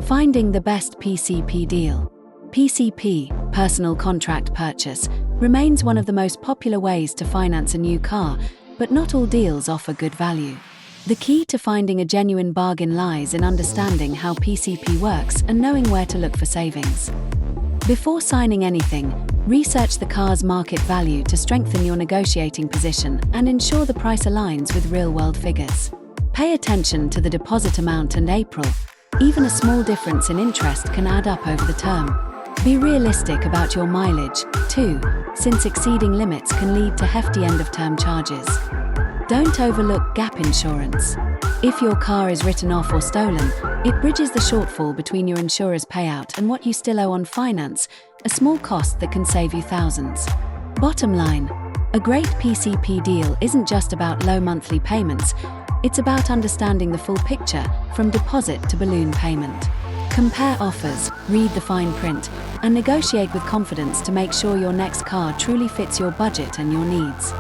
Finding the best PCP deal. PCP, personal contract purchase, remains one of the most popular ways to finance a new car, but not all deals offer good value. The key to finding a genuine bargain lies in understanding how PCP works and knowing where to look for savings. Before signing anything, research the car's market value to strengthen your negotiating position and ensure the price aligns with real-world figures. Pay attention to the deposit amount and April. Even a small difference in interest can add up over the term. Be realistic about your mileage, too, since exceeding limits can lead to hefty end-of-term charges. Don't overlook gap insurance. If your car is written off or stolen, it bridges the shortfall between your insurer's payout and what you still owe on finance, a small cost that can save you thousands. Bottom line, a great PCP deal isn't just about low monthly payments, it's about understanding the full picture, from deposit to balloon payment. Compare offers, read the fine print, and negotiate with confidence to make sure your next car truly fits your budget and your needs.